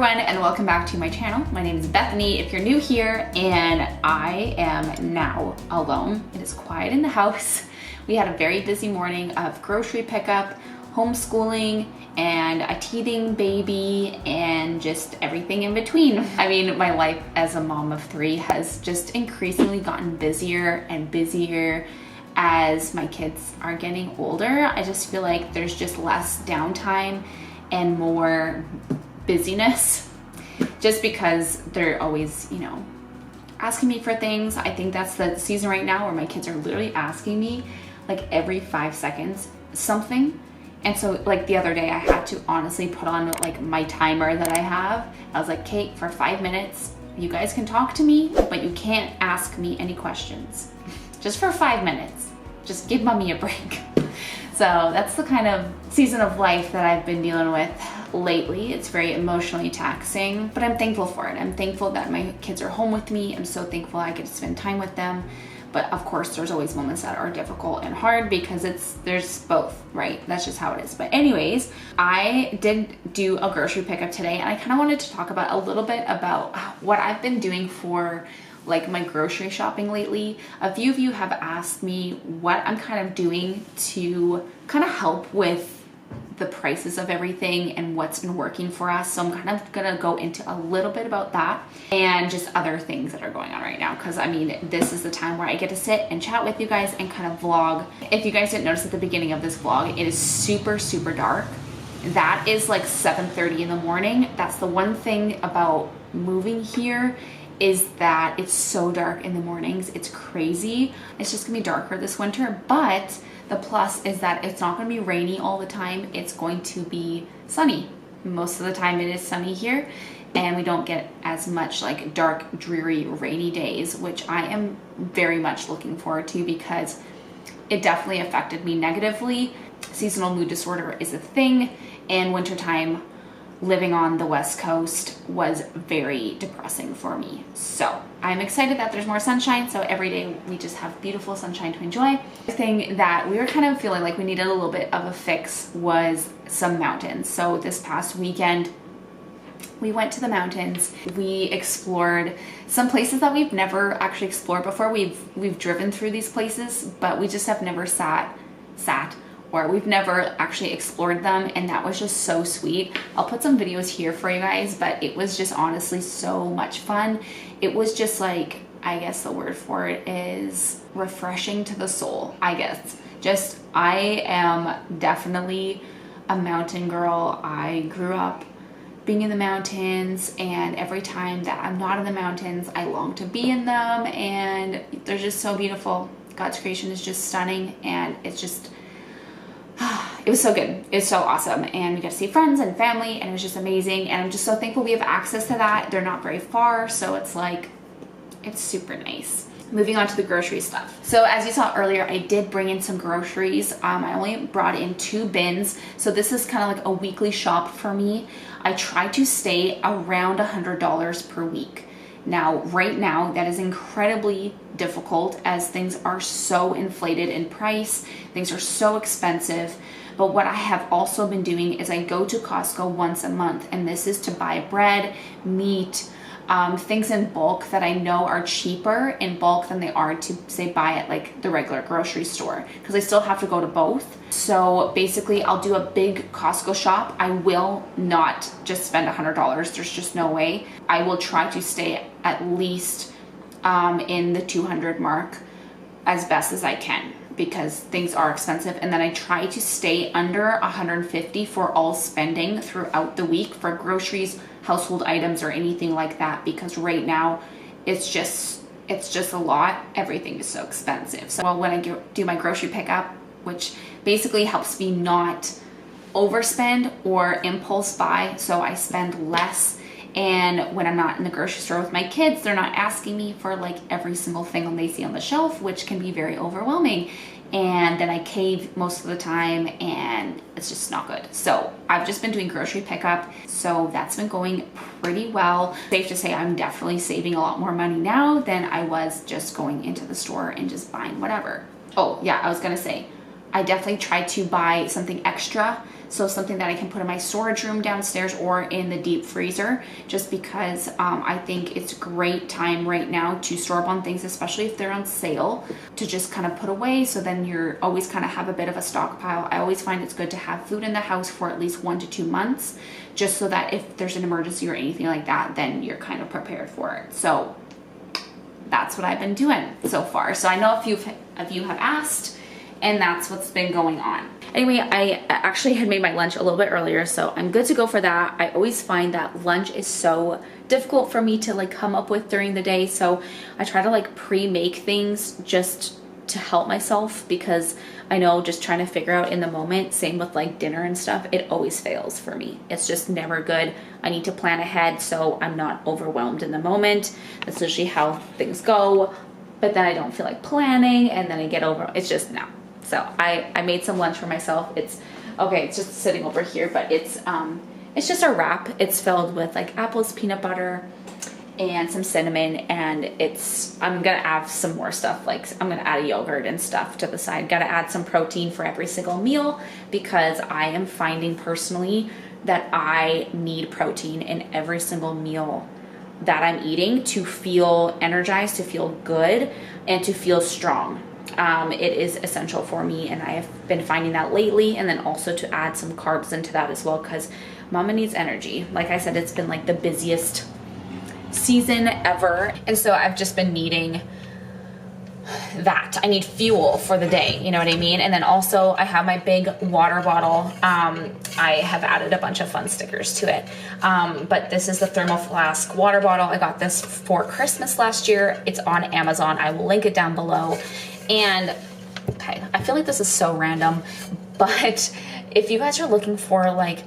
everyone, and welcome back to my channel. My name is Bethany if you're new here, and I am now alone. It is quiet in the house. We had a very busy morning of grocery pickup, homeschooling, and a teething baby, and just everything in between. I mean, my life as a mom of three has just increasingly gotten busier and busier as my kids are getting older. I just feel like there's just less downtime and more busyness just because they're always, asking me for things. I think that's the season right now where my kids are literally asking me like every 5 seconds something. And so like the other day I had to honestly put on like my timer that I have. I was like, Kate, for 5 minutes, you guys can talk to me, but you can't ask me any questions. Just for 5 minutes. Just give mommy a break. So that's the kind of season of life that I've been dealing with lately. It's very emotionally taxing, but I'm thankful for it. I'm thankful that my kids are home with me. I'm so thankful I get to spend time with them. But of course, there's always moments that are difficult and hard because there's both, right? That's just how it is. But anyways, I did do a grocery pickup today, and I kind of wanted to talk about a little bit about what I've been doing for like my grocery shopping lately. A few of you have asked me what I'm kind of doing to kind of help with the prices of everything and what's been working for us. So I'm kind of gonna go into a little bit about that and just other things that are going on right now. Cause I mean, this is the time where I get to sit and chat with you guys and kind of vlog. If you guys didn't notice at the beginning of this vlog, it is super, super dark. That is like 7:30 in the morning. That's the one thing about moving here is that it's so dark in the mornings. It's crazy. It's just gonna be darker this winter, but the plus is that it's not gonna be rainy all the time. It's going to be sunny. Most of the time it is sunny here, and we don't get as much like dark, dreary, rainy days, which I am very much looking forward to because it definitely affected me negatively. Seasonal mood disorder is a thing, and wintertime living on the West Coast was very depressing for me. So I'm excited that there's more sunshine. So every day we just have beautiful sunshine to enjoy. The thing that we were kind of feeling like we needed a little bit of a fix was some mountains. So this past weekend, we went to the mountains. We explored some places that we've never actually explored before. We've driven through these places, but we just have never sat or we've never actually explored them, and that was just so sweet. I'll put some videos here for you guys, but it was just honestly so much fun. It was just like, I guess the word for it is refreshing to the soul, I guess. Just, I am definitely a mountain girl. I grew up being in the mountains, and every time that I'm not in the mountains, I long to be in them, and they're just so beautiful. God's creation is just stunning, and it's just, it was so good. It's so awesome. And we got to see friends and family, and it was just amazing. And I'm just so thankful we have access to that. They're not very far, so it's like, it's super nice. Moving on to the grocery stuff. So as you saw earlier, I did bring in some groceries. I only brought in 2 bins. So this is kind of like a weekly shop for me. I try to stay around $100 per week. Now, right now, that is incredibly difficult as things are so inflated in price. Things are so expensive. But what I have also been doing is I go to Costco once a month, and this is to buy bread, meat, things in bulk that I know are cheaper in bulk than they are to say buy at like the regular grocery store, because I still have to go to both. So basically I'll do a big Costco shop. I will not just spend $100. There's just no way. I will try to stay at least in the 200 mark as best as I can, because things are expensive. And then I try to stay under 150 for all spending throughout the week for groceries, household items, or anything like that, because right now it's just a lot. Everything is so expensive. So when I do my grocery pickup, which basically helps me not overspend or impulse buy, so I spend less. And when I'm not in the grocery store with my kids, they're not asking me for like every single thing they see on the shelf, which can be very overwhelming. And then I cave most of the time, and it's just not good. So I've just been doing grocery pickup. So that's been going pretty well. Safe to say I'm definitely saving a lot more money now than I was just going into the store and just buying whatever. Oh yeah, I was gonna say, I definitely try to buy something extra, so something that I can put in my storage room downstairs or in the deep freezer, just because I think it's a great time right now to store up on things, especially if they're on sale, to just kind of put away, so then you're always kind of have a bit of a stockpile. I always find it's good to have food in the house for at least 1 to 2 months, just so that if there's an emergency or anything like that, then you're kind of prepared for it. So that's what I've been doing so far. So I know a few of you have asked, and that's what's been going on. Anyway, I actually had made my lunch a little bit earlier, so I'm good to go for that. I always find that lunch is so difficult for me to like come up with during the day, so I try to like pre-make things just to help myself, because I know just trying to figure out in the moment, same with like dinner and stuff, it always fails for me. It's just never good. I need to plan ahead so I'm not overwhelmed in the moment. That's usually how things go, but then I don't feel like planning, and then I get over, it's just no. So I made some lunch for myself. It's okay, it's just sitting over here, but it's just a wrap. It's filled with like apples, peanut butter, and some cinnamon, and I'm gonna add some more stuff, like I'm gonna add a yogurt and stuff to the side. Gotta add some protein for every single meal, because I am finding personally that I need protein in every single meal that I'm eating to feel energized, to feel good, and to feel strong. It is essential for me, and I have been finding that lately, and then also to add some carbs into that as well, because mama needs energy. Like I said, it's been like the busiest season ever, and so I've just been needing that. I need fuel for the day, you know what I mean? And then also I have my big water bottle. I have added a bunch of fun stickers to it, but this is the thermal flask water bottle. I got this for Christmas last year. It's on Amazon. I will link it down below. And okay, I feel like this is so random, but if you guys are looking for like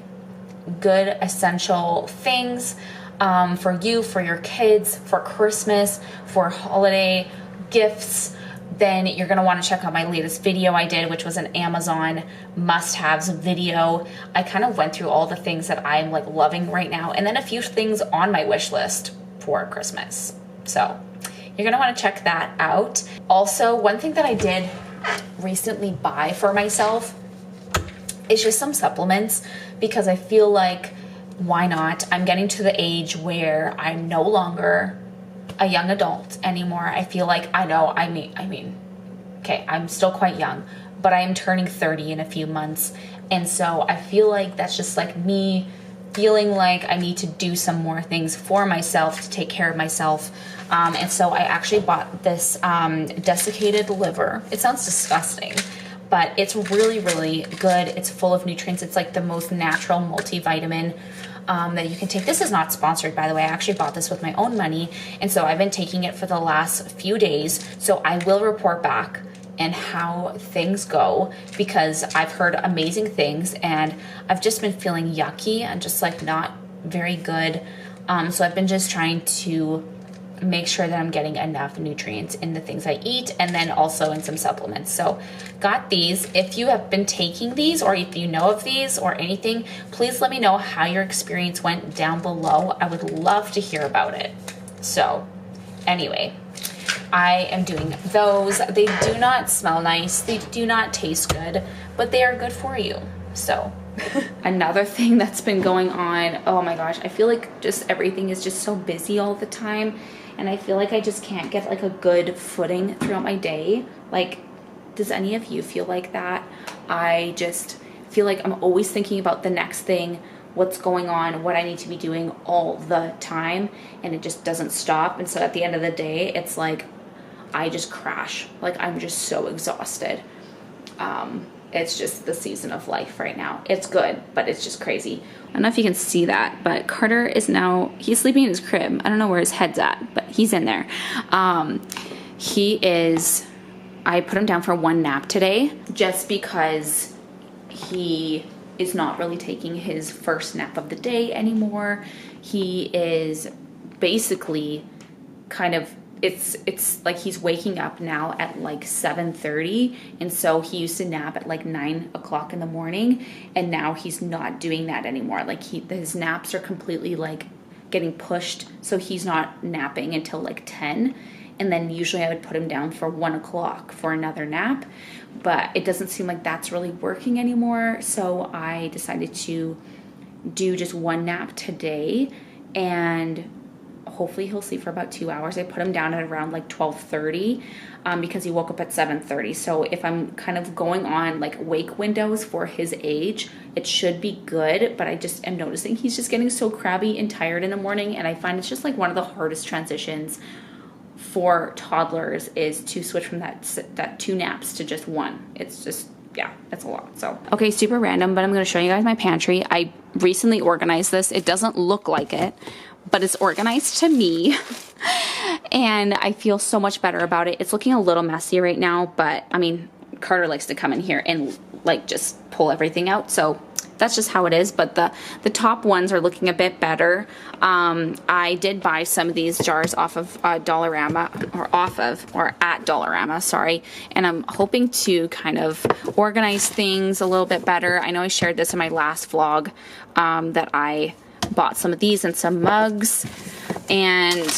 good essential things for you, for your kids, for Christmas, for holiday gifts, then you're gonna wanna check out my latest video I did, which was an Amazon must-haves video. I kind of went through all the things that I'm like loving right now, and then a few things on my wish list for Christmas. So you're gonna wanna check that out. Also, one thing that I did recently buy for myself is just some supplements, because I feel like, why not? I'm getting to the age where I'm no longer a young adult anymore. I feel like I mean, okay, I'm still quite young, but I am turning 30 in a few months. And so I feel like that's just like me feeling like I need to do some more things for myself to take care of myself. And so I actually bought this desiccated liver. It sounds disgusting, but it's really, really good. It's full of nutrients. It's like the most natural multivitamin that you can take. This is not sponsored, by the way. I actually bought this with my own money, and so I've been taking it for the last few days. So I will report back and how things go, because I've heard amazing things, and I've just been feeling yucky and just like not very good. So I've been just trying to make sure that I'm getting enough nutrients in the things I eat, and then also in some supplements. So got these. If you have been taking these, or if you know of these or anything, please let me know how your experience went down below. I would love to hear about it. So anyway, I am doing those. They do not smell nice. They do not taste good, but they are good for you. So another thing that's been going on, oh my gosh, I feel like just everything is just so busy all the time, and I feel like I just can't get like a good footing throughout my day. Like, does any of you feel like that? I just feel like I'm always thinking about the next thing, what's going on, what I need to be doing all the time, and it just doesn't stop. And so at the end of the day, it's like I just crash. Like, I'm just so exhausted. It's just the season of life right now. It's good, but it's just crazy. I don't know if you can see that, but Carter is now, he's sleeping in his crib. I don't know where his head's at, but he's in there. I put him down for one nap today, just because he is not really taking his first nap of the day anymore. He is basically kind of, it's like he's waking up now at like 7:30, and so he used to nap at like 9 o'clock in the morning, and now he's not doing that anymore. Like his naps are completely like getting pushed, so he's not napping until like 10, And then usually I would put him down for 1 o'clock for another nap, but it doesn't seem like that's really working anymore. So I decided to do just 1 nap today, and hopefully he'll sleep for about 2 hours. I put him down at around like 12:30 because he woke up at 7:30. So if I'm kind of going on like wake windows for his age, it should be good. But I just am noticing he's just getting so crabby and tired in the morning, and I find it's just like one of the hardest transitions for toddlers is to switch from that 2 naps to just 1. It's just, yeah, that's a lot. So okay, super random, but I'm going to show you guys my pantry. I recently organized this. It doesn't look like it, but it's organized to me. And I feel so much better about it. It's looking a little messy right now, but I mean, Carter likes to come in here and like just pull everything out. So that's just how it is. But the top ones are looking a bit better. I did buy some of these jars off of Dollarama, or at Dollarama, sorry. And I'm hoping to kind of organize things a little bit better. I know I shared this in my last vlog, that I bought some of these and some mugs. And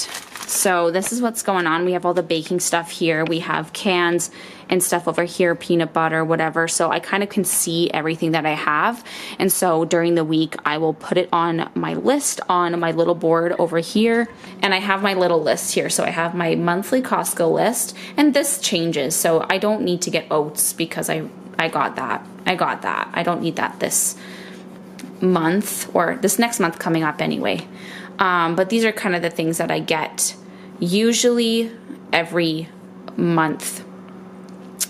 so this is what's going on. We have all the baking stuff here. We have cans and stuff over here, peanut butter, whatever. So I kind of can see everything that I have. And so during the week, I will put it on my list on my little board over here. And I have my little list here. So I have my monthly Costco list, and this changes. So I don't need to get oats because I got that. I don't need that this month or this next month coming up anyway. But these are kind of the things that I get usually every month.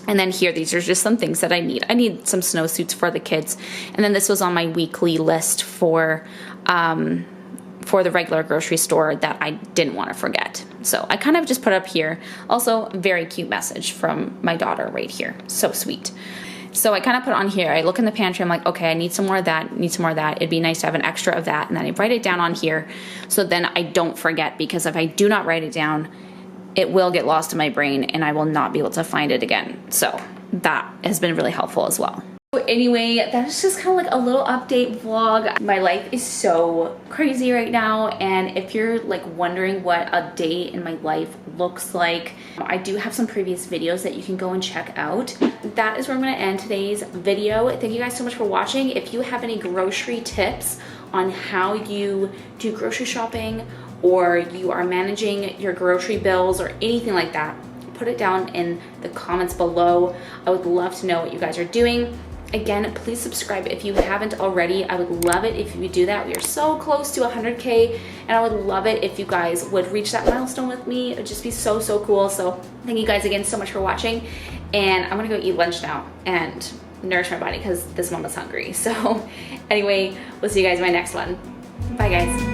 And then here, these are just some things that I need. I need some snowsuits for the kids. And then this was on my weekly list for the regular grocery store that I didn't want to forget. So I kind of just put up here. Also, very cute message from my daughter right here. So sweet. So I kind of put on here, I look in the pantry, I'm like, okay, I need some more of that, need some more of that. It'd be nice to have an extra of that. And then I write it down on here so then I don't forget, because if I do not write it down, it will get lost in my brain and I will not be able to find it again. So that has been really helpful as well. Anyway, that is just kind of like a little update vlog. My life is so crazy right now, and if you're like wondering what a day in my life looks like, I do have some previous videos that you can go and check out. That is where I'm going to end today's video. Thank you guys so much for watching. If you have any grocery tips on how you do grocery shopping, or you are managing your grocery bills or anything like that, put it down in the comments below. I would love to know what you guys are doing. Again, please subscribe if you haven't already. I would love it if you would do that. We are so close to 100K, and I would love it if you guys would reach that milestone with me. It would just be so, so cool. So thank you guys again so much for watching, and I'm gonna go eat lunch now and nourish my body because this mama's hungry. So anyway, we'll see you guys in my next one. Bye guys.